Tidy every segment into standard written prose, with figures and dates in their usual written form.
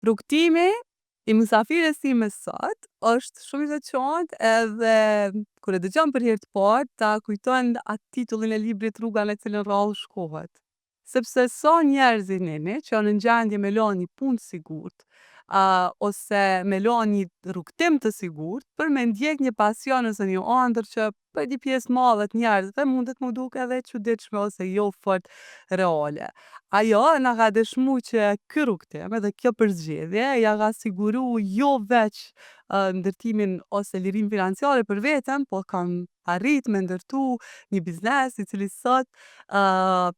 Rrugtimi i mysafires time sot është shumë i veçantë edhe kur e dëgjon për herë të parë ta kujton atë titullin e librit Rruga në cilën rrallë shkohet. Sepse sa njerëz jeni që janë në gjendje me la një punë të sigurt, ose me la një rrugtim të sigurt për me ndjek një pasion ose një ëndër që për një pjesë madhe të njerëzve mundet mu duke edhe çuditshme ose jo fort reale. Ajo na ka dëshmu që ky rrugtim edhe kjo përzgjedhje ja ka siguru jo veç ndërtimin ose lirinë financiare për veten, po kam arrit me ndërtu një biznes i cili sot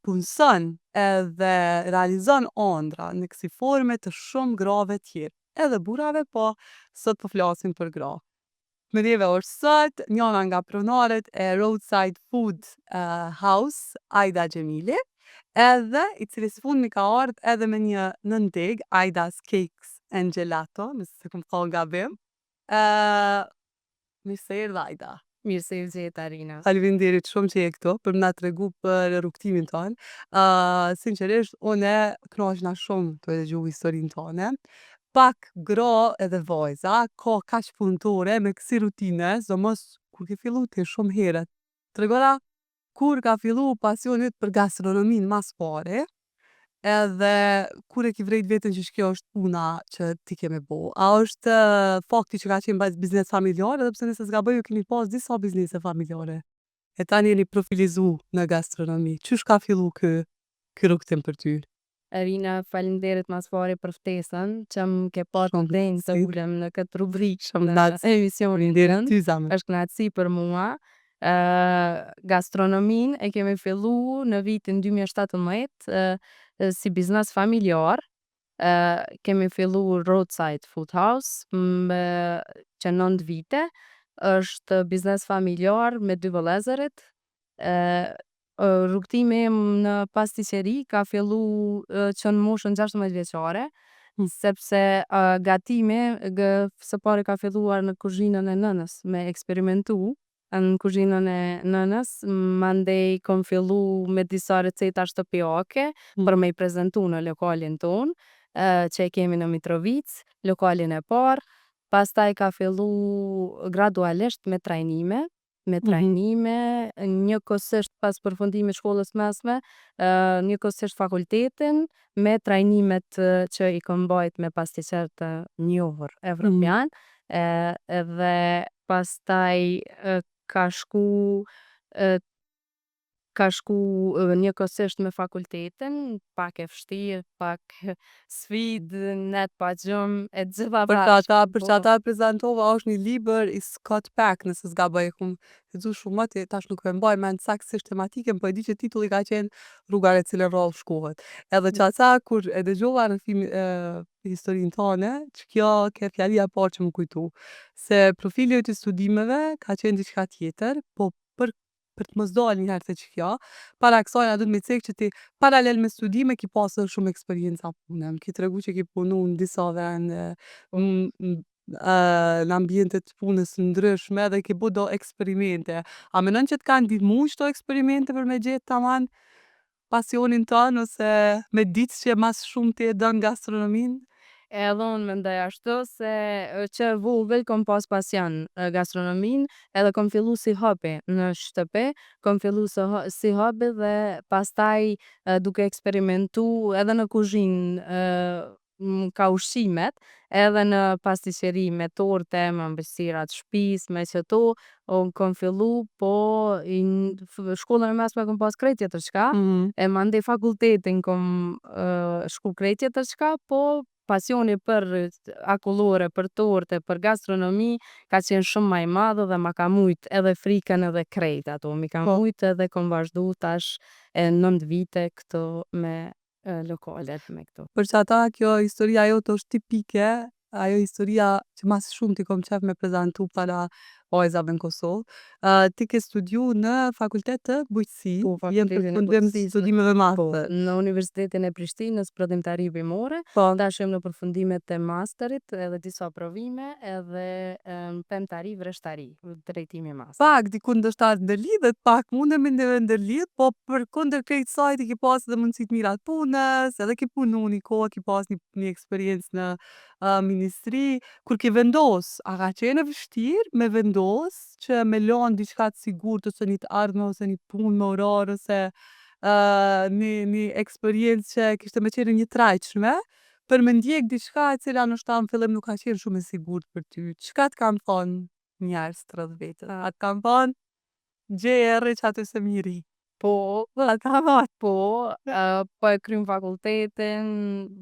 punson edhe realizon ëndra në kësi forme të shumë grave tjerë. Edhe burrave, po sot po flasim për gra. Me neve është sot njëna nga pronaret e Roadside Food House, Aida Gjemili, edhe i cili së fundmi ka ardhur edhe me një nëntig, Aida's Cakes and Gelato, nëse se kom thonë gabim. Mirë se erdhe Aida. Mirë se ju gjeta, Arina. Faleminderit shumë që je këtu për na tregu për rrugtimin tonë. Sinqerisht, une knaqna shumë të e dëgju historinë tone. Pak gra edhe vajza ka kaq punëtore me kësi rutine, mos kur ke fillu ti shumë herët. Tregora kur ka fillu pasioni yt për gastronominë mas pari, edhe kur e ki vrejt veten që kjo është puna që ti ke me bo. A është fakti që ka qenë biznes familjar, edhe pse nëse s'gaboj ju keni pas disa biznese familjare. E tani jeni profilizu në gastronomi. Qysh ka fillu ky rrugtim për ty? Arina, faleminderit mas pari për ftesën që më ke patë Shumë dhejnë të kënaqësi. ulem në këtë rubrikë Shumë në kënaqësi. emisionin Faleminderit tënd. ty zamër. Është kënaqësi për mua. Gastronomin e kemi fillu në vitin 2017 si biznes familjar. Kemi fillu Roadside Food House me që 9 vite. Është biznes familjar me 2 vëllezërit. Rrugtimi im në pasticeri ka fillu që në moshën 16 vjeçare, sepse gatimi së pari ka filluar në kuzhinën e nënës me eksperimentu në kuzhinën e nënës, mandej kom fillu me disa receta shtëpiake për me i prezentu në lokalin ton, që e kemi në Mitrovic, lokalin e parë. Pastaj ka fillu gradualisht me trajnime, njëkohësisht pas përfundimit shkollës mesme, njëkohësisht fakultetin, me trajnimet që i kom bajt me pastiqer të njohur evropian, edhe pastaj ka shku njëkohësisht me fakultetin, pak e vështirë, pak sfidë, net pa gjumë, e gjitha bashkë. Për që ata prezentova është një libër i Scott Peck, nëse s'gaboj, e kum lexu shumë më tash nuk e mbaj mend saktësisht tematikën, po e di që titulli ka qenë Rruga e cilën rrallë shkohet. Edhe që ata kur e dëgjova në film historinë tone, që kjo ke fjalia e parë që më kujtu, se profili yt i studimeve ka qenë diçka tjetër, po për të mos dalë një herë te që kjo, para kësaj na duhet me cek që ti paralel me studime ki pasur shumë eksperjenca pune. Më ki tregu që ki punu në disa vende, në ambientet të punës ndryshme dhe ki bu do eksperimente. A menon që t'kan ndihmu qëto eksperimente për me gjetë taman pasionin tënë ose me ditë që mas shumë ti e don gastronominë? Edhe unë mendoj ashtu se që vogël kom pas pasion gastronomin, edhe kom fillu si hobi në shtëpi, kom fillu si hobi dhe pastaj duke eksperimentu edhe në kuzhinë ka ushqimet, edhe në pasticeri me torte, me mbështira të shtëpisë, me qëto, unë kom fillu, po shkollën e mesme kom pas krejt tjetër çka, e mandej fakultetin kom shku krejt tjetër çka, po pasioni për akullore, për torte, për gastronomi ka qenë shumë ma i madhe dhe ma ka mujt edhe frikën edhe krejt ato. Mi ka mujt edhe kom vazhdu tash 9 vite këto me lokalet me këto. Për që ata kjo historia jote është tipike, ajo historia që mas shumë ti kom qef me prezentu para vajzave në Kosovë. Ti ke studiu në fakultet të bujqësi, Po, jem fakultetin e përfundim bujqësisë. studimeve Po, master. në Universitetin e Prishtinës prodhimtari bimore, Po, tash jem në përfundimet e masterit edhe disa provime edhe pemtari vreshtari, drejtimi master. pak dikun ndoshta ndërlidhet, pak mundemi ndërlidh, po përkundër krejt kësaj ti ke pas edhe mundësi të mira të punës, edhe ke punu një kohë, ke pas një eksperiencë në ministri, kur ke vendos, a ka qenë e vështirë me vendos që me lanë diçka të sigurt ose një të ardhme ose një punë me orar ose një eksperiencë që kishte me qenë një trajqshme, për me ndjek diçka e cila ndoshta në fillim nuk ka qenë shumë e sigurt për ty. Çka t'kan thonë njerëz të rreth vetës? A t'kan thonë gjeje e rriq aty se miri? Po, A t'kan thonë? po, po e krym fakultetin,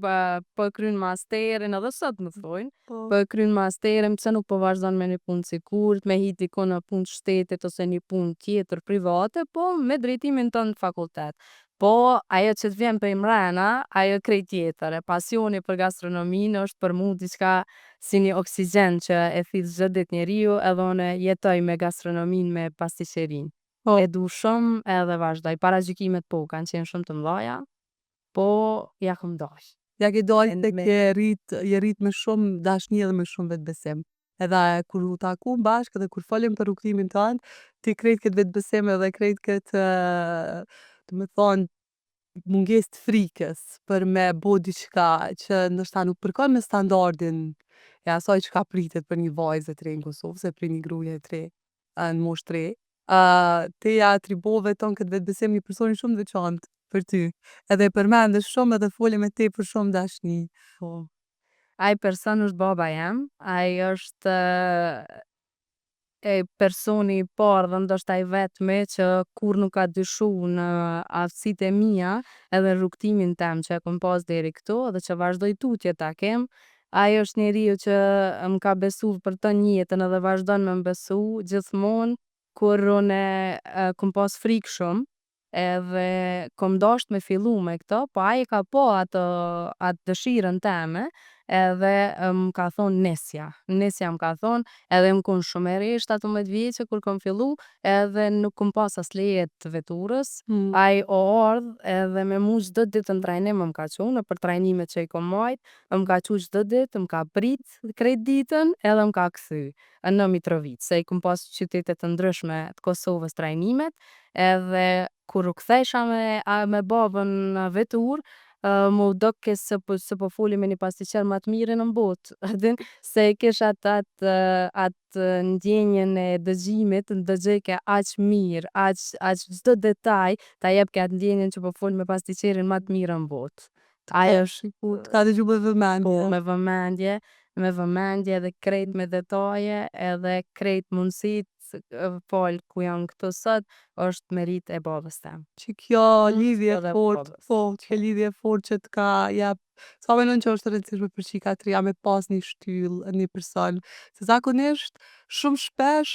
po e kryn masterin, edhe sot më thojnë. Po. Po e kryn masterin, pse nuk po vazhdon me një punë të sigurt, me hit dikon në punë të shtetit ose një punë tjetër private, po me drejtimin tënd në fakultet. Po, ajo që t'vjen prej mrena, ajo krejt tjetër. E pasioni për gastronominë është për mu diçka si një oksigjen që e thith çdo ditë njeriu, edhe une jetoj me gastronominë me pasticqerinë. Po. E du shumë edhe vazhdoj. Paragjykimet po kanë qenë shumë të mëdha, po ja kom dash. Ja ke dalë tek Me- je rrit me shumë dashni edhe me shumë vetbesim. Edhe kur u takuam bashkë edhe kur folim për rrugtimin tënd, ti krejt këtë vetbesim edhe krejt këtë, do me thonë, mungesë të frikës për me bo diçka që ndoshta nuk përkon me standardin e asaj çka pritet për një vajzë e tre në Kosovë, se për një gruaje e tre në moshë tre. Ti ja atribove ton këtë vetbesim një personi shumë të veçantë për ty. Edhe e përmendesh shumë edhe fole me te për shumë dashni. Po. Ai person është baba jem, ai është e personi i parë dhe ndoshta i vetmi që kur nuk ka dyshu në aftësitë e mia edhe rrugtimin tem që e kom pas deri këtu edhe që vazhdoj tutje ta kem. Ai është njeriu që m'ka besu për të jetën edhe vazhdon me m'besu gjithmonë kur une kom pas frikë shumë edhe kom dasht me fillu me këto, po ai ka po atë dëshirën teme edhe m'ka thonë nisja. Nisja m'ka thonë edhe m'kon shumë e resht 18 vjeçe kur kom fillu edhe nuk kom pas as leje të veturës. Ai o ardh edhe me mu çdo ditë në trajnim m'ka çu nëpër trajnimet që i kom majt, m'ka çu çdo ditë, m'ka prit krejt ditën edhe m'ka kthy në Mitrovic, se i kom pas qytete të ndryshme të Kosovës trajnimet, edhe kur u kthesha me babën në vetur, mu doke se po foli me një pastiqer ma të mirë në botë. Din, se e kisha atë ndjenjen e dëgjimit, dëgjeke aq mirë, aq çdo detaj, ta jepke atë ndjenjen që po fol me pastiqerin ma të mirë në botë. Ajo është Ka dëgju me vëmendje. po me vëmendje edhe krejt me detaje edhe krejt mundësit fol ku janë këtu sot është merit e babës tem. Që kjo lidhje edhe fort, babës. po, që kjo fort që t'ka jep, sa menon që është e rëndësishme për shikatria me pas një shtyllë, një person. Se zakonisht, shumë shpesh,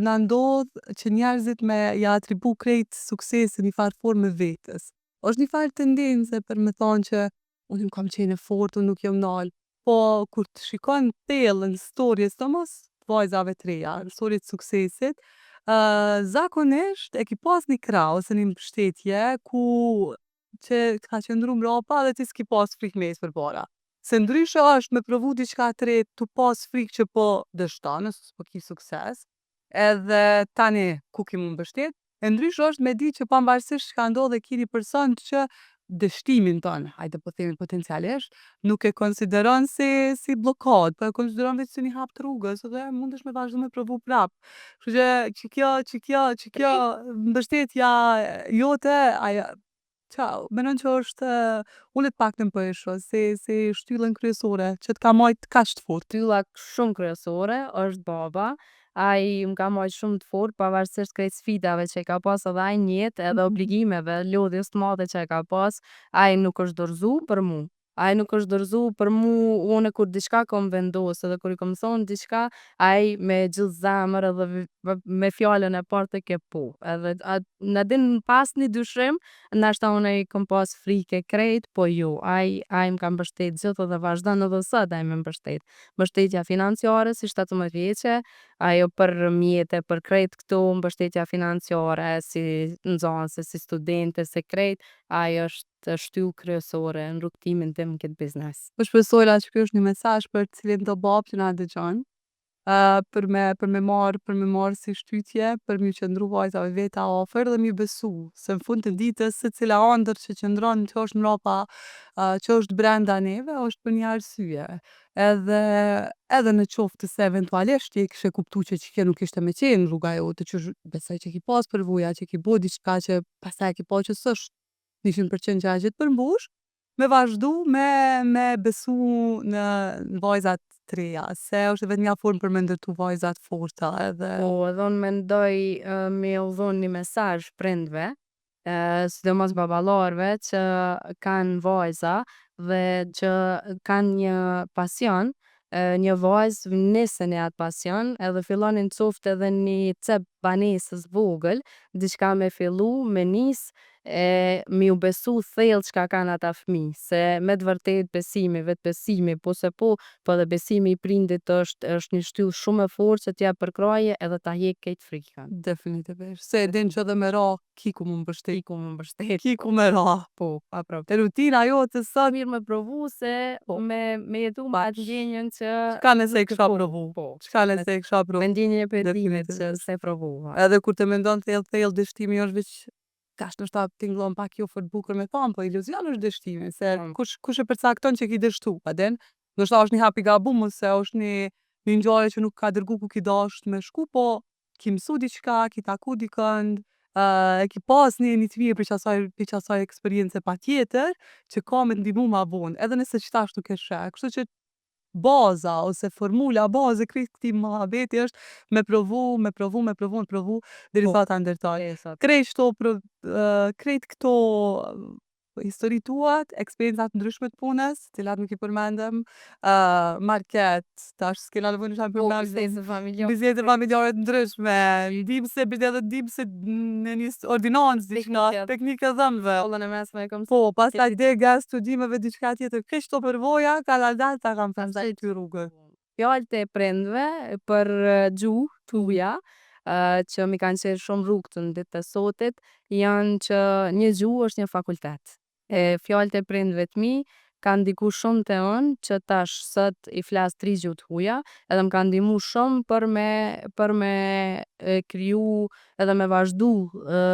na ndodh që njerëzit me ja atribu krejt suksesin një farë forme vetës. Është një farë tendenze për me thonë që unë kam qenë e fort, unë nuk jam nalë. Po, kur të shikon thellën storjes të mos, vajzave të reja, storjet suksesit, zakonisht e ki pas një krah ose një mbështetje ku që ka qëndru mrapa dhe ti s'ki pas frikë mes përpara. Se ndryshe është me provu diçka të re, tu pas frikë që po dështon, nëse s'po ki sukses, edhe tani ku ki mu mbështet, e ndryshe është me di që pavarësisht çka ndodh e ki një person që dështimin ton, hajde po themi potencialisht, nuk e konsideron si bllokadë, po e konsideron vetë si një hap të rrugës edhe mundesh me vazhdu me provu prap. Kështu që kjo mbështetja jote, ajo, menon që është, unë të paktën po e shoh si shtyllën kryesore që t'ka majt kaq të fortë. Shtylla shumë kryesore është baba. Ai m'ka majt shumë të fortë pavarësisht krejt sfidave që i ka pas edhe ai n'jetë edhe obligimeve, lodhjes të madhe që e ka pas, ai nuk është dorëzu për mu. Ai nuk është dorëzu për mu, une kur diçka kom vendos edhe kur i kom thonë diçka, ai me gjithë zemër edhe me fjallën e parë të ke po. Edhe në din pas një dyshim, nashta une i kom pas frike krejt, po jo, ai m'ka mbështet gjithë edhe vazhdon edhe sot ai me mbështet. Mbështetja financiare si 17 vjeçe, ajo për mjete, për krejt këto mbështetja financiare, si nxanse, si studente, si krejt, ajo është shtyllë kryesore në rrugtimin tim këtë biznes. Po shpresoj që ky është një mesazh për cilin do babë që na dëgjon. Për me marr si shtytje, për m'ju qëndru vajzave veta afër dhe m'ju besu se n'fund të ditës secila ëndër që qëndron që është mrapa, që është brenda neve, është për një arsye. Edhe edhe në qoftë se eventualisht ti e kishe kuptu që kjo nuk ishte me qenë rruga jote, qysh besoj që ki pas përvoja, që ki bo diçka që pastaj e ki pa që s'është 100% që ajo gjithë përmbush, me vazhdu me besu në vajzat t'reja, se është vetëm një formë për me ndërtu vajza t'forta edhe Po, edhe unë mendoj me u dhonë një mesazh prindve, sidomos baballarve që kanë vajza dhe që kanë një pasion, një vajzë nisën e atë pasion edhe fillonin t'softë edhe një cep banesës vogël, diçka me fillu, me nis, me u besu thellë çka kanë ata fëmijë, se me t'vërtet besimi, vetbesimi, po se po edhe besimi i prindit është një shtyllë shumë e fortë që t'jap përkraje edhe ta hjek krejt frikën. definitivisht. Se e din që edhe me ra, kiku mu mbështet. Iku më mbështet. Kiku me ra. Po, pa problem. E rutina jote sot, Mirë me provu se Po. me jetu me atë ndjenjën që çka nëse e kisha provu? po, Çka nëse e kisha provu? me ndjenjën e pendimit që Definitivisht. s'e provova. Edhe kur të mendon thellë dështimi është veç kash ndoshta tingëllon pak jo fort bukur me thonë, po iluzion është dështimi, se kush e përcakton që ki dështu, a din? Ndoshta është një hap i gabum ose është një ngjarje që nuk ka dërgu ku ki dasht me shku, po ki msu diçka, ki taku dikënd, e ki pas një t'mirë për asaj eksperiencë patjetër që ka me t'ndihmu ma vonë, edhe nëse qitash nuk e sheh. Kështu që baza ose formula baze krejt këtij muhabeti është me provu derisa ta ndërtoj. Esat. Krejt këto histori tuat, eksperiencat ndryshme t'punës, cilat nuk i përmendëm, market, tash s'kena nevojë ndoshta për Po, market, biznesë familjar. biznesë familjare t'ndryshme, dimse në një ordinancë diçka, teknikë dhëmbëve. Shkollën e mesme e kam Po, pastaj dega studimeve diçka tjetër. Këto këto përvoja ka dal ta kam pastaj ty rrugën. Fjalët e prindve për gjuhë tuja, që mi kanë qenë shumë rrugtë në ditët e sotit, janë që një gjuhë është një fakultet. Fjalët e prindve t'mi kanë ndiku shumë te unë që tash sot i flas 3 gjuhë t'huja, edhe m'kanë ndihmu shumë për me kriju edhe me vazhdu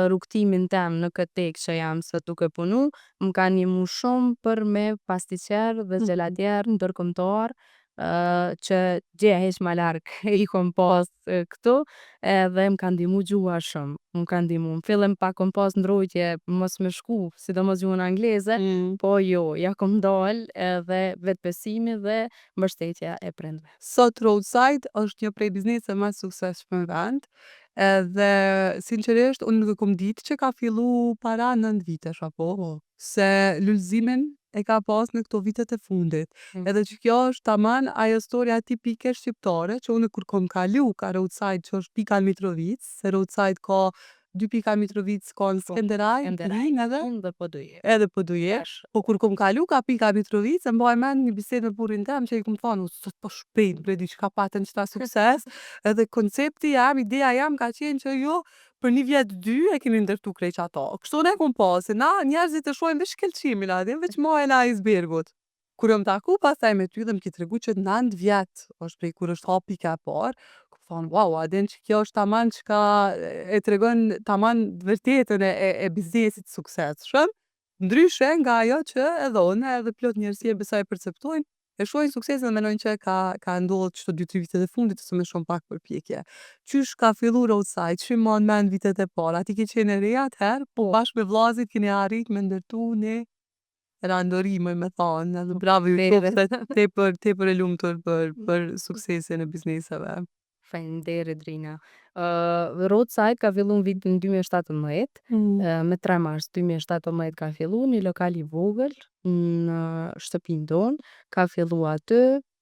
rrugtimin tem në këtë tek që jam sot duke punu, m'kanë ndihmu shumë për me pastiqer dhe xhelatier ndërkombëtar, që gjeja hiq ma larg i kom pas këtu edhe m'ka ndihmu gjuha shumë. M'ka ndihmu. N'fillim pak kom pas ndrojtje mos me shku, sidomos gjuhën angleze, po jo, ja kom dal edhe vetbesimi dhe mbështetja e prindve. Sot Roadside është një prej bizneseve më të suksesshme në vend, edhe sinqerisht unë nuk e kom ditë që ka fillu para 9 vitesh apo, se lullzimin e ka pas në këto vitet e fundit. Edhe që kjo është taman ajo storia tipike shqiptare që unë kur kom kalu ka Roadside që është pika në Mitrovic, se Roadside ka 2 pika në Mitrovic, ka në Skenderaj, edhe Dhe po do je. edhe po du jesh. Po kur kom kalu ka pika Mitrovic, e mbaj mend një bisedë me burrin tem që i kom thonë, sot po shpejt bre diçka patën qëta sukses, edhe koncepti jam, ideja jam ka qenë që jo, për një vjet 2 e kemi ndërtu krejt ato. Kështu ne kom pas, se na njerëzit e shohin veç shkelqimin aty, veç majën e icebergut. Kur jom taku pastaj me ty dhe m'ki tregu që 9 vjet është prej kur është hap pika e parë, kom thonë, wow, a din që kjo është taman çka e tregon taman vërtetën e biznesit suksesshëm, ndryshe nga ajo që edhe unë edhe plot njerëz tjerë besoj e perceptojnë, e shohin suksesin dhe mendojnë që ka ndodhur çto 2-3 vitet e fundit ose me shumë pak përpjekje. Qysh ka fillu Roadside, çi mon mend vitet e para, ti ke qenë e re atëherë, po bashkë me vllazit keni arrit me ndërtu një randorim me thonë, edhe bravo ju qoftë tepër e lumtur për suksesin e bizneseve. Faleminderit Rina. Roadside ka fillu në vitin 2017, me 3 mars 2017 ka fillu, një lokal i vogël në shtëpinë tonë, ka fillu aty,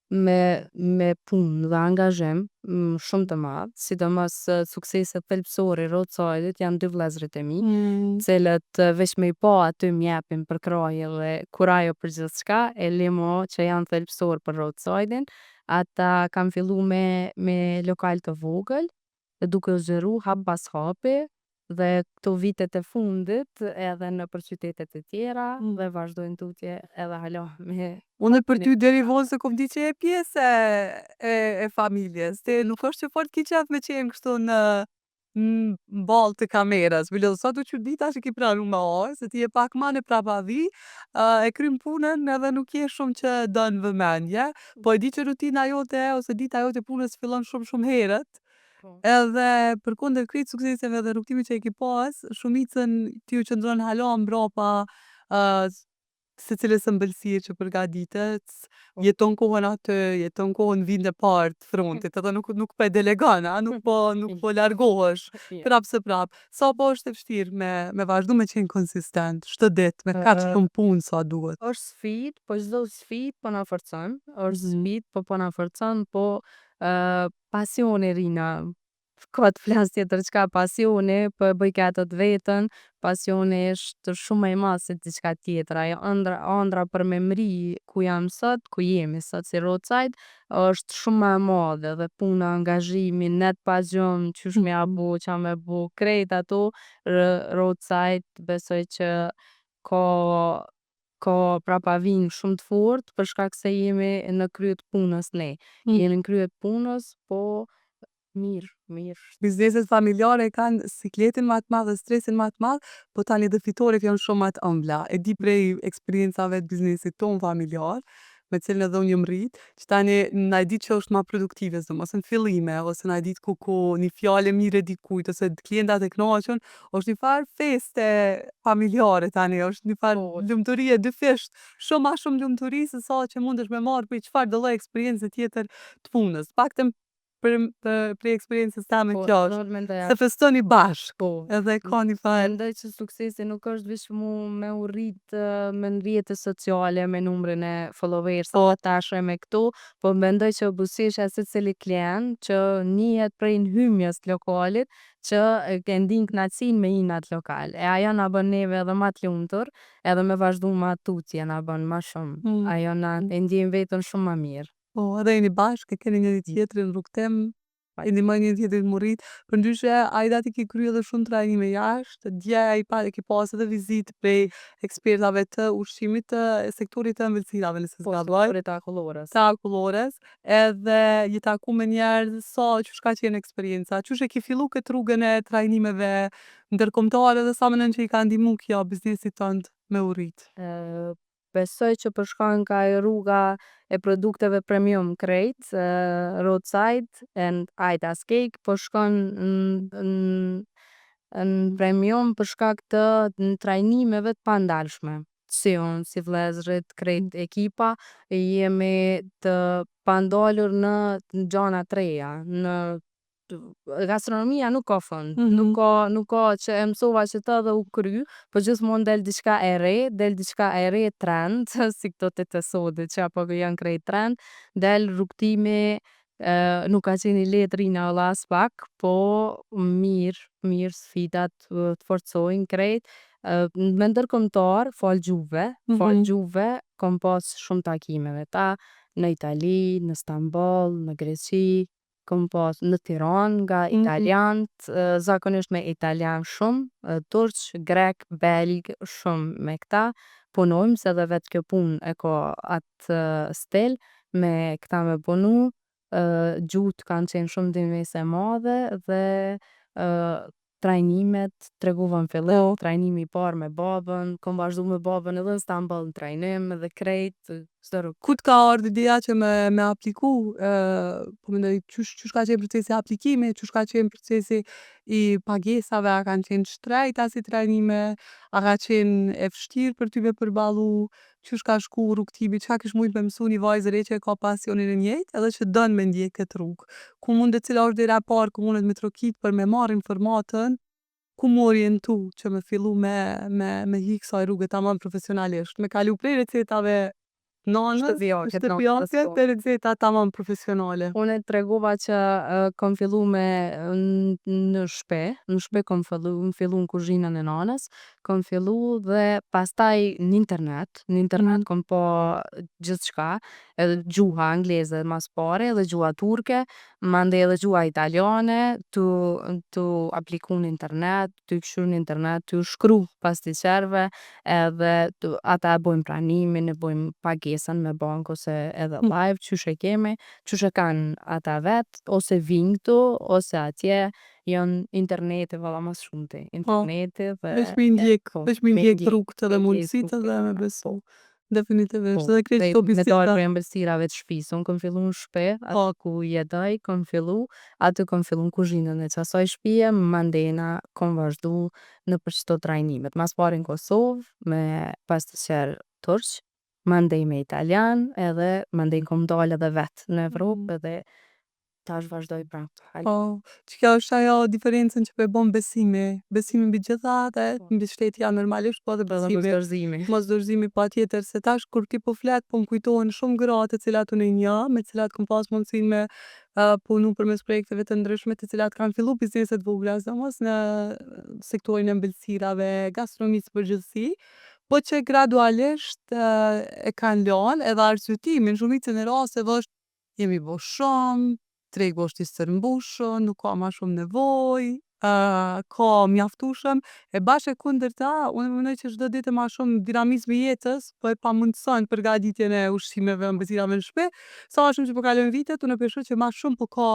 me punë dhe angazhim shumë të madh, sidomos sukseset thelbësore i road-side-it janë dy vëllezërit e mi, cilët veç me i pa aty m'japin për kraje dhe kurajo për gjithçka, e limo që janë thelbësor për road-side-in. Ata kanë fillu me lokal të vogël, duke u zgjeru hap pas hapi dhe këto vitet e fundit edhe nëpër qytetet e tjera dhe vazhdojnë tutje edhe hala me Unë për ty deri vonë se kom di që je pjesë e familjes. Ti nuk është që fort ki qef me qenë kështu në ball të kameras. Bile sa tu që dita që ki pranu me orë, se ti je pak ma në prapavi, e krym punën edhe nuk je shumë që dënë vëmendje, po e di që rutina jote ose dita jote punës fillon shumë herët. Po. Edhe përkundër krejt sukseseve dhe rrugtimit që e ki pas, shumicën ti u qëndron hala mbrapa secilës ëmbëlsirë që përgatitet, jeton kohën aty, jeton kohën vitin e parë të frontit, edhe nuk po e delegon, nuk po largohesh prap se prap. Sa po është e vështirë me vazhdu me qenë konsistent, çdo ditë, me kaq shumë punë sa duhet. Është sfidë, po çdo sfidë po na forcon, është sfidë, po na forcon, po pasioni rina. Ka të flas tjetër çka pasioni, po e bëj këtë të vetën, pasioni është shumë më i madh se diçka tjetër, ajo ëndra për me mri ku jam sot, ku jemi sot si roadside, është shumë më e madhe dhe puna, angazhimi, net pa gjumë, qysh me ja bo, qa me bo, krejt ato roadside besoj që ka ka prapavinë shumë të fortë për shkak se jemi në krye të punës ne. Jemi në krye të punës, po mirë. Bizneset familjare kanë sikletin ma të madh dhe stresin ma të madh, po tani dhe fitoret janë shumë ma të ëmbla. E di prej eksperiencave të biznesit ton familjar, me cilën edhe unë jëm rrit, që tani na e di që është ma produktive, ose në fillime, ose na e di ku një fjale mire dikujt, ose klientat e knaqën, është një farë feste familjare tani, është një farë lumturie dyfisht, shumë ma shumë lumturi se sa që mundesh me marrë për çfarë do lloj eksperiencë tjetër të punës. Paktën prej eksperiencës teme kjo është, se festoni bashkë, edhe ka një farë. Mendoj që suksesi nuk është veç me u rrit me në rrjetet sociale, me numrin e followers, atashë me këtu, po mendoj që buzëqeshja e secili klient që njihet prej nhymjes të lokalit, që e ndin knaqësinë me inat lokal. E ajo na bën neve edhe ma t'lumtur, edhe me vazhdu ma tutje na bën ma shumë. Ajo na e ndjejmë veten shumë ma mirë. Po, edhe jeni bashkë, e keni njëri tjetrin në rrugtim, i ndihmoni njëri tjetrin mu rrit. Përndryshe, ai dati ki krye edhe shumë trajnime jashtë, dje e ki pas edhe vizitë prej ekspertave të ushqimit të sektorit të ëmbëlsirave, nëse s'gaboj. Sektorit të akullores. Të akullores, edhe je taku me njerëz, qysh ka qenë eksperienca, qysh e ki fillu këtë rrugën e trajnimeve ndërkombëtare dhe sa mendon që i ka ndihmu kjo biznesit tënd me u rrit? Besoj që po shkon nga rruga e produkteve premium krejt, roadside and Aidas Cake, po shkon në premium për shkak të trajnimeve të pandalshme. Si unë, si vlezrit, krejt ekipa, jemi të pandalur në gjana t'reja, në gastronomia nuk ka fund, nuk ka që e mësova që të dhe u kry, po gjithmonë del diçka e re trend, si këto të sodit që apo janë krejt trend, del rrugtimi, nuk ka qenë i lehtë rina valla as pak, po mirë sfidat të forcojnë krejt. Me ndërkombëtar, fal gjuhëve, kom pas shumë takimeve ta, në Itali, në Stamboll, në Greqi, kom pas në Tiranë nga italianët, zakonisht me italian shumë, turq, grek, belg, shumë me këta, punojmë se edhe vetë kjo punë e ka atë stil, me këta me punu, gjuhët kanë qenë shumë ndihmëse e madhe dhe trajnimet, tregova n'fillim, trajnimi i parë me babën, kom vazhdu me babën edhe në Stamboll në trajnim edhe krejt, çdo rrugë. Ku t'ka ardhur ideja që me apliku, po mendoj qysh ka qenë procesi i aplikimit, qysh ka qenë procesi i pagesave, a kanë qenë shtrejta si trajnime, a ka qenë e vështirë për ty me përballu, qysh ka shku rrugtimi, çka kish mujt me mësu një vajzë re që e ka pasionin e njëjtë edhe që don me ndjek këtë rrugë. Ku mundet, cila është dera e parë ku mundet me trokit për me marrë informatën, ku mu orientu që me fillu me hik kësaj rruge tamam profesionalisht, me kalu prej recetave Nanës, shtëpiake, shtëpiake te receta tamam profesionale. Unë e tregova që kom fillu me në shpe kom fillu në kuzhinën e nanës, kom fillu dhe pastaj në internet kom po gjithçka, edhe gjuha angleze mas pari edhe gjuha turke, mandej edhe gjuha italiane, tu apliku në internet, tu kshyr në internet, tu shkru pastiqerve edhe ata e bojnë pranimin, e bojnë pagesën me bank ose edhe live, qysh e kemi, qysh e kanë ata vet, ose vijnë këtu, ose atje jon interneti valla mas shumti. Interneti dhe Veç mi ndjek rrugët edhe me ndjek mundësitë dhe me besu. Po. Definitivisht. Po, Edhe krejt prej këto me dalë biseda. prej ëmbëlsirave të shtëpisë. Unë kom fillu në shtëpi, Po. aty ku jetoj, kom fillu, aty kom fillu në kuzhinën e qasaj shtëpie, mandena kom vazhdu nëpër çdo trajnimet. Mas pari në Kosovë me pastiqer turq, mandej me italian, edhe mandej kom dalë edhe vet në Evropë edhe tash vazhdoj prapë. Po, që kjo është ajo diferencën që po e bon besimi. Besimi mbi gjitha dhe mbi shtetje normalisht, po edhe Edhe besimi. dorëzimi. Mos dorëzimi patjetër, se tash kur ti po flet, po m'kujtohen shumë gra të cilat unë i njoh, me të cilat kom pas mundësinë me punu përmes projekteve të ndryshme, të cilat kanë fillu biznese të vogla, sidomos në sektorin e ëmbëlsirave, gastronomisë përgjithësi, po që gradualisht e kanë lënë edhe arsyetimin, shumicën e rasteve është jemi bo shumë, tregu është i sërmbushën, nuk ka ma shumë nevojë, ka mjaftushëm, e bashkë e kundërta, unë mendoj që çdo ditë ma shumë dinamizmi i jetës po e pamundson përgatitjen e ushqimeve ëmbëlsirave në shtëpi, sa ma shumë që po kalojnë vitet, unë e besoj që ma shumë po ka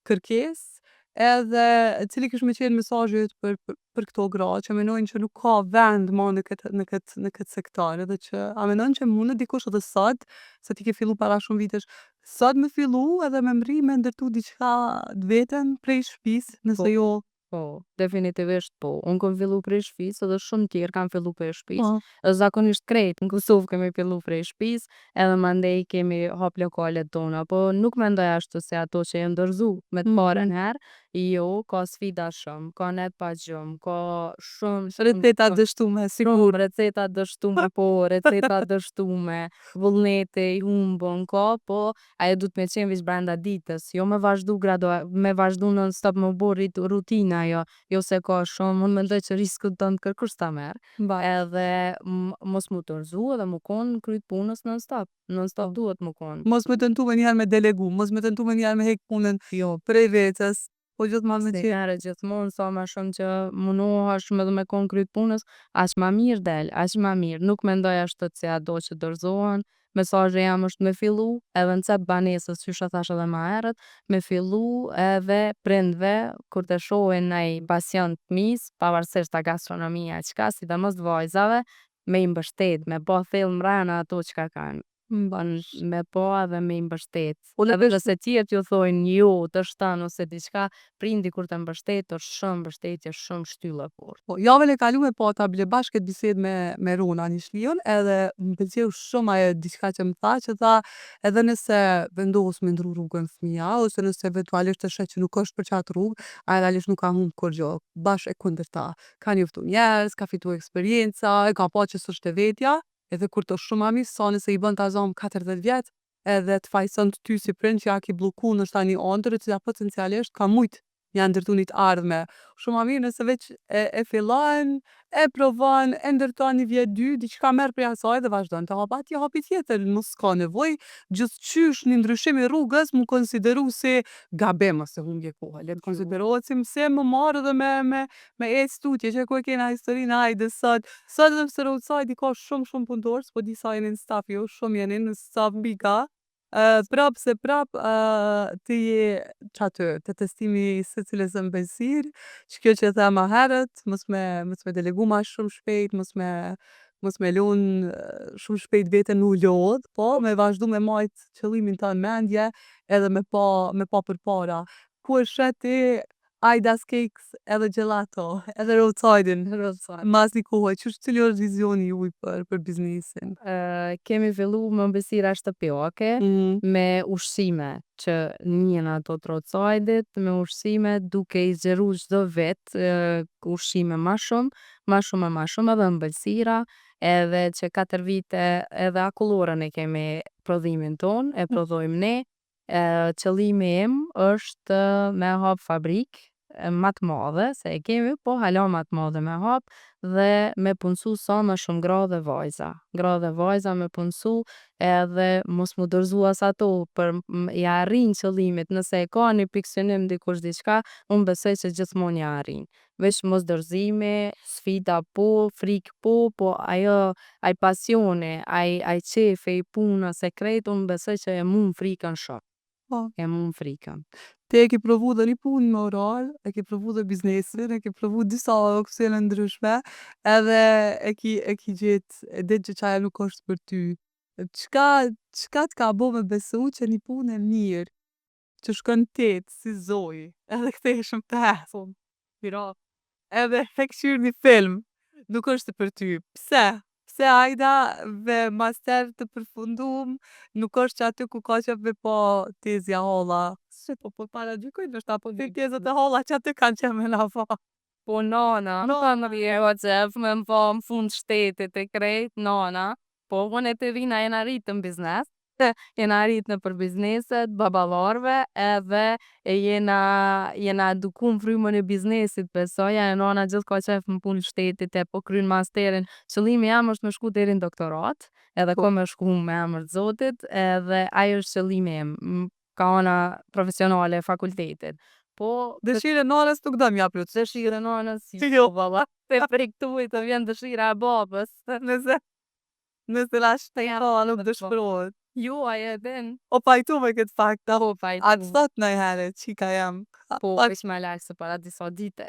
kërkesë, edhe cili kish me qenë mesazhi yt për këto gra që mendojnë që nuk ka vend ma në këtë sektor, edhe që a mendon që mundet dikush edhe sot, se ti ke fillu para shumë vitesh, sot me fillu edhe me mri me ndërtu diçka t'veten prej shtëpisë, nëse jo. Po, definitivisht po. Unë kom fillu prej shtëpisë edhe shumë tjerë kanë fillu prej shtëpisë. Po. Zakonisht krejt në Kosovë kemi fillu prej shtëpisë, edhe mandej kemi hap lokalet tona, po nuk mendoj ashtu se ato që janë dorëzu me të parën herë, jo, ka sfida shumë, ka net pa gjumë, ka shumë Receta dështume, sigur. shumë receta dështume, po, receta dështume, vullneti i humbun ka, po ajo duhet me qenë veç brenda ditës, jo me vazhdu me vazhdu non stop me bo rutina ajo, jo se ka shumë, unë mendoj që riskut tonë kërkush ta merr, edhe mos mu dorëzu edhe mu kon kryt punës non stop. Non stop duhet mu kon. Mos me tentu me njerë me delegu, mos me tentu me njerë me hek punën Jo, prej vetes, po gjithmonë me se qenë. herë gjithmonë sa ma shumë që munohesh me dhe me kon kryt punës, aq ma mirë del, aq ma mirë. Nuk mendoj ashtu se ato që dorëzohen, mesazhi jam është me fillu, edhe në cep banesës, qysh e thash edhe ma herët, me fillu edhe prindve, kur të shohin naj pasion t'fmis, pavarësisht a gastronomia qka, sidomos t'vajzave, me i mbështet, me bo thellë mrena ato çka kanë. Me po edhe me i mbështet. Edhe nëse tjerë t'ju thojnë jo, të shtan ose diçka, prindi kur të mbështet është shumë mbështetje, shumë shtyllë e fortë. Po, javën e kalume po ta bile bashkë këtë bisedë me Rona një shliun, edhe më pëlqeu shumë ajo diçka që më tha, që tha edhe nëse vendos me ndru rrugën fëmija, ose nëse eventualisht të shet që nuk është për qatë rrugë, a realisht nuk ka humb kur gjo, bashkë e kundërta. Ka njoftu njerëz, ka fitu eksperienca, e ka pa që s'është e vetja, edhe kur të shumë mami, sa nëse i bën ta zonë 40 vjetë, edhe të fajson të ty si prind që ja ki bloku në shta një ondër, që ja potencialisht ka mujt ja ndërtu një të ardhme. Shumë ma mirë nëse veç e fillon, e provon, e ndërton një vjet dy, diçka merr prej asaj dhe vazhdon të hap atje hapi tjetër, mos ka nevojë gjithçysh një ndryshim i rrugës mu konsideru si gabim ose humbje kohe. Le të konsiderohet si mësim më marr edhe me ecë tutje që ku e kena historinë hajde sot. Sot edhe pse roadside i ka shumë punëtorë, po disa janë në staf, jo shumë janë në staf mbi ka. Prap se prap ti je qatë të testimi i secilës ëmbëlsirë, që kjo që e tha ma herët, mos me delegu ma shumë shpejt, mos me lun shumë shpejt veten u lodh, po me vazhdu me majt qëllimin tënë mendje edhe me pa përpara. Ku e shet ti Aidas Cakes edhe gelato, edhe roadside-in, mas një kohë, cili është vizioni juj për biznesin? Kemi fillu me ëmbëlsira shtëpiake, me ushqime që njihen ato të roadside-it, me ushqime duke i zgjeru çdo vit ushqime ma shumë edhe ëmbëlsira, edhe që 4 vite edhe akullorën e kemi prodhimin ton, e prodhojmë ne. Qëllimi im është me hap fabrikë ma t'madhe se e kemi, po hala ma t'madhe me hap dhe me punsu sa më shumë gra dhe vajza. Gra dhe vajza me punsu edhe mos mu dorëzu as ato për ja arrin qëllimit. Nëse e ka një pikë synim dikush diçka, unë besoj që gjithmonë ja arrin. Veç mos dorëzimi, sfida po, frikë po ai pasioni, ai qefi, ai puna se krejt, unë besoj që e mun frikën shumë. Po. E mun frikën. Ti e ke provu dhe një punë me oral, e ke provu dhe biznesin, e ke provu disa opsione ndryshme, edhe e ki gjetë, e ditë që qaja nuk është për ty. Çka t'ka bo me besu që një punë e mirë, që shkon tetë, si Zoji, edhe ktheheshëm pesëm, pira, edhe e kqyr një film, nuk është për ty. Pse? Pse ajda ve master të përfundum, nuk është që aty ku ka qef me pa tezja holla. Se po para gjykoj ndoshta po ti tezat e holla që aty kanë qef me na pa. Po nana, pa më rrjeho qef me më pa më fund shtetit e krejt, nana. Po unë e të vina jena rritë në biznes, jena rritë në për bizneset, babalarve, edhe jena eduku në frymën e biznesit, besoja e nana gjithë ka qef më punë shtetit e po kryn masterin. Qëllimi jam është me shku deri në doktorat, edhe ko me shku me emër të Zotit, edhe ajo është qëllimi im, ka ana profesionale e fakultetit. Po, Dëshirën nanës nuk do m'ja plot. dëshirën nanës Jo. valla. Se prej këtu i të vjen dëshira e babës. Nëse la shpejta nuk dëshpërohet. Jo, aje e din. O pajtu me këtë fakt, Po, pajtu. a të thot nëjhere, qika jam. Po, veç me lajë se para disa dite.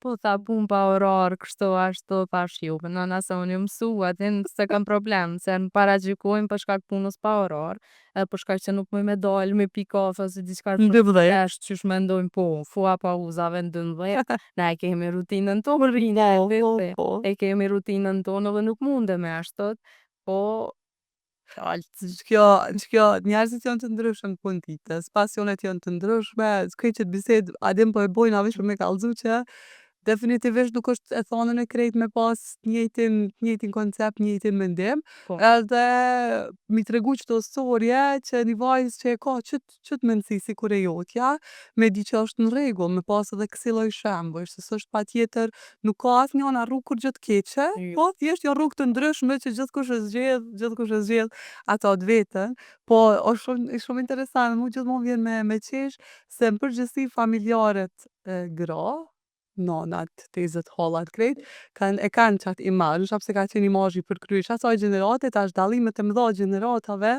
Po, tha pun pa orar, kështu ashtu, thash ju. Nëna se unë ju mësu, atin se kam problem, se në para gjykojmë për shkak punës pa orar, edhe për shkak që nuk mëj me dalë, me pi kafe, ose diçka Në 12. Tash qysh mendojmë po, fua pa uzave në 12, ne e kemi rutinën tonë, rrinë Po. e kemi rutinën tonë dhe nuk mundeme ashtot, po, Kjo, njerëzit janë të ndryshëm në punë ditës, pasionet janë të ndryshme, s'kej që të bised, adem po e bojnë avish për me kallzu që definitivisht nuk është e thonën e krejt me pas njëjtin koncept, njëjtin mendim, Po. edhe mi tregu qëto storje që një vajzë që e ka qëtë mendësi si kur e jotja, me di që është në rregull, me pas edhe kësi lloj shembush, se s'është patjetër, nuk ka asnjëna rrugë kur gjithë keqe, Jo. po thjesht janë rrugë të ndryshme që gjithkush e zgjedh ato të vetën, po është shumë interesant, mu gjithmonë vjen me qesh se në përgjithësi familjarët gra, nonat, tezët, hallat krejt, e kanë qatë imazh, pse ka qenë imazhi përkryesh asaj gjenerate, tash dallimet e mëdha gjeneratave,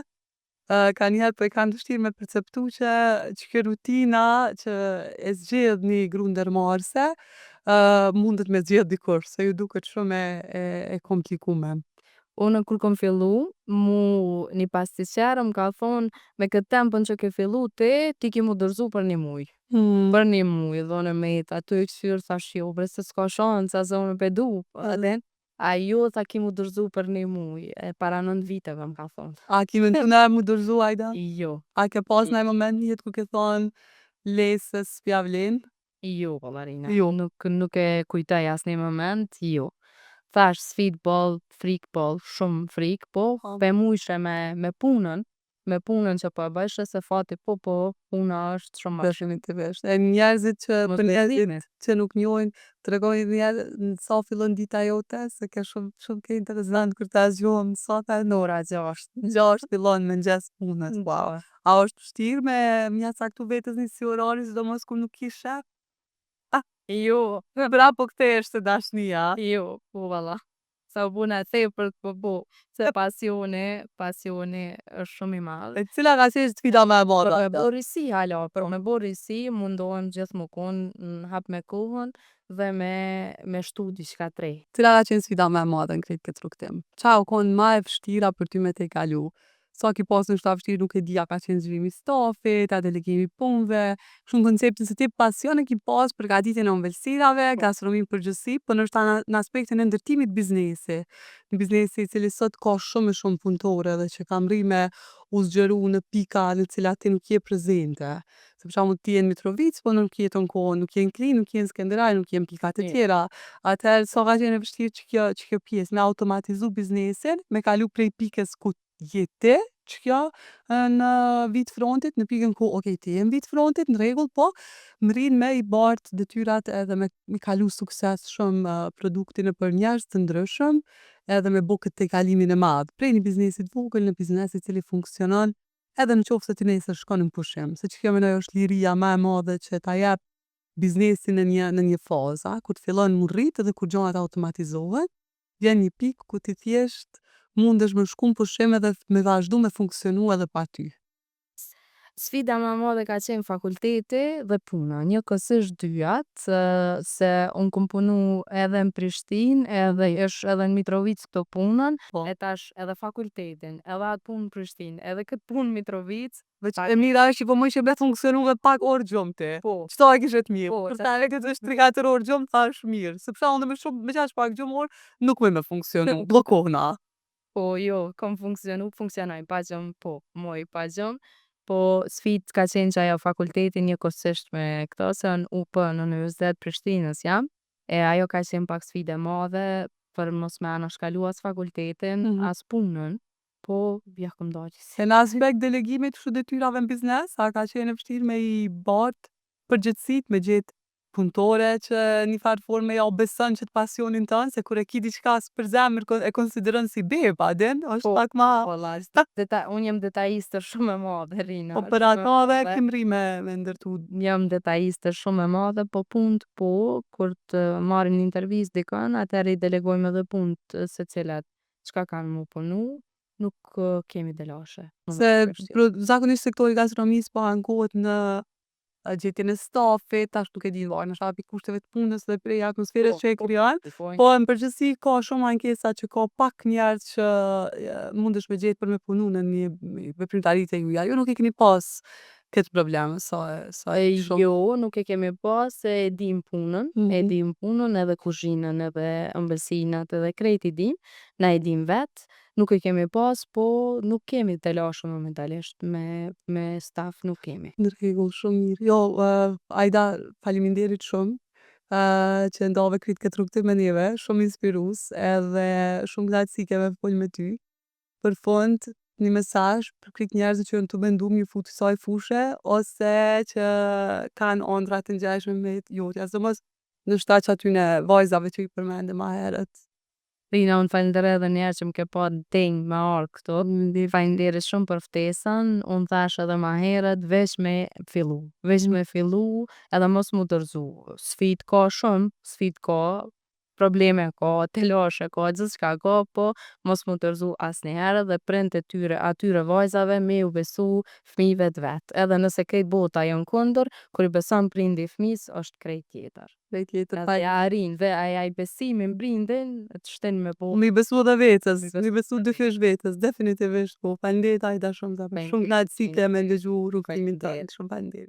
ka njerë po e kanë vështirë me perceptu që kjo rutina që e zgjedh një gru ndërmarrëse, mundet me zgjedh dikush, se ju duket shumë e komplikume. Unë kur kom fillu, mu një pastiqerë më ka thonë, me këtë tempën që ke fillu ti ki mu dërzu për një muj. Për një muj, dhone me jetë, aty e këshyrë, thash jo, bre se s'ka shansë, a zonë me pedu, edhe, a jo, tha ki mu dërzu për një muj, e para 9 viteve më ka thonë. A ki me në mu dërzu ajda? Jo, A ke pas në moment një jetë ku ke thonë lesës pjavlin? jo, Valerina. Jo. Nuk e kujtaj as një moment, jo. Thash sfit ball, frik ball, shumë frik, po, pe mujshe me punën që po e bëjshe se fati po, puna është shumë më shumë. Definitivisht. E njerëzit që Mos për njerëzit besimet. që nuk njohin, tregoni njerë në sa fillon dita jote, se ke shumë ke interesant kur ta zgjohem sot e Ora 6. 6 fillon mëngjes punës. Wow. A është vështirë me mja caktu vetës një si orari, sidomos kur nuk kish shef? Jo, Bra po kthehesh te dashnia. jo, po valla. Sa u buna tepër po, se pasioni është shumë i madh. E cila ka qenë sfida më e madhe? Me bo risi hala, për me bo risi mundohem gjithë më konë në hap me kohën dhe me shtu diçka tre. Cila ka qenë sfida më e madhe në këtë rrugtim? Qa u konë ma e vështira për ty me te kalu? Sa ki pas në shta vështirë nuk e di, a ka qenë zhvimi stafit, a delegimi punve, shumë konceptin se ti pasion e ki pas përgatitjen e ëmbëlsirave, gastronomin përgjithësi, po nështë në aspektin e ndërtimit biznesi. Në biznesi i cili sot ka shumë e shumë punëtore dhe që kam rri me u zgjeru në pika në cilat ti nuk je prezente. Se për shembull ti je në Mitrovicë, po nuk je ton kohë, nuk je në Klinj, nuk je në Skënderaj, nuk je në pika të tjera. Atëherë sa ka qenë e vështirë që kjo pjesë me automatizu biznesin, me kalu prej pikës ku je ti, që kjo në vit frontit, në pikën ku, okej, ti je në vit frontit, në rregull, po mrin me i bart detyrat edhe me kalu sukses shumë produktin nëpër njerëz të ndryshëm, edhe me bo këtë kalimin e madh, prej një biznesi të vogël në biznes i cili funksionon, edhe nëse ti nesër shkon në pushim, se që kjo menoj është liria ma e madhe që ta jep biznesin në një fazë, kur të fillon mu rrit edhe kur gjonat automatizohen, vjen një pikë ku ti thjesht mundesh me shku në pushim edhe me vazhdu me funksionu edhe pa ty. Sfida më e madhe ka qenë fakulteti dhe puna. Njëkohësisht dyjat, se unë kom punu edhe në Prishtinë, edhe edhe në Mitrovicë këto punën, Po. e tash edhe fakultetin, edhe atë punë në Prishtinë, edhe këtë punë në Mitrovicë. Veç e mira është që po më ishe me funksionu me pak orë gjumë ti. Po. Qëta e kishet mirë? Po, Për tane këtë është 3-4 orë gjumë, thash mirë. Se përsa unë me qash pak gjumë orë, nuk me funksionu, blokohna. Po, jo, kom funksionoj pa gjumë, po, moj pa gjumë. Po, sfit ka qenë që ajo fakulteti njëkohësisht me këto, se në UP në Universitet Prishtinës jam, e ajo ka qenë pak sfide madhe, për mos me anashkalu as fakultetin, as punën, po, bja këm daqës. E në aspekt delegimit kështu detyrave në biznes, a ka qenë e vështirë me i bart përgjithësit, me gjetë punëtore që një farë forme ja u beson që të pasionin tënë, se kur e ki diçka për zemër e konsideron si beba, din, është pak ma... Unë jem detajiste shumë e madhe, Rina. Po për atave kem ri me ndërtu. Jam detajiste shumë e madhe, po punët po, kur të marim një intervjist dikën, atëherë i delegojmë edhe punët se cilat çka kanë mu punu, nuk kemi delashe. Se zakonisht sektori gastronomisë po ankohet në gjetjen e stafit, tash nuk e di varë, nështë api kushteve të punës dhe prej atmosferës që e krijon. Po në përgjithësi ka shumë ankesa që ka pak njerëz që mundesh me gjetë për me punu në një veprimtari të juja. Jo nuk e keni pas këtë probleme, sa e shumë. Jo, nuk e kemi pas, se e dim punën, edhe kuzhinën, edhe ëmbëlsinat, edhe krejt i dim, na e dim vetë, nuk e kemi pas, po nuk kemi të lashë momentalisht, me staf nuk kemi. Në rregull, shumë mirë. Jo, Ajda, faleminderit shumë, që ndave kryt këtë rrugtim me neve, shumë inspirus, edhe shumë gnaqësi keme folë me ty. Për fund, një mesazh për krejt njerëzit që janë të mendu mi futu kësaj fushë, ose që kanë ëndra të ngjashme me jotja, sidomos në shtat që atyne vajzave që i përmende ma herët. Rina, unë falenderoj edhe njerë që më ke pa denjë me arë këto. Falenderit shumë për ftesën, unë thash edhe ma herët, veç me fillu. Veç me fillu edhe mos mu dërzu. Sfit ka shumë, sfit ka, probleme ka, telashe ka, gjithçka ka, po mos mu dërzu asnjëherë dhe prindët e tyre, atyre vajzave me u besu fëmijëve të vet. Edhe nëse krejt bota jon kundër, kur i beson prindi fëmijës, është krejt tjetër. Edhe ja arrin dhe ai besimin prindin, të shtin me po. Mi besu edhe vetës, mi besu dyfish vetës, definitivisht po. Falenderit Ajda shumë, shumë gnaqësi ke me ndëgju rrugtimin tënd. Shumë falenderit.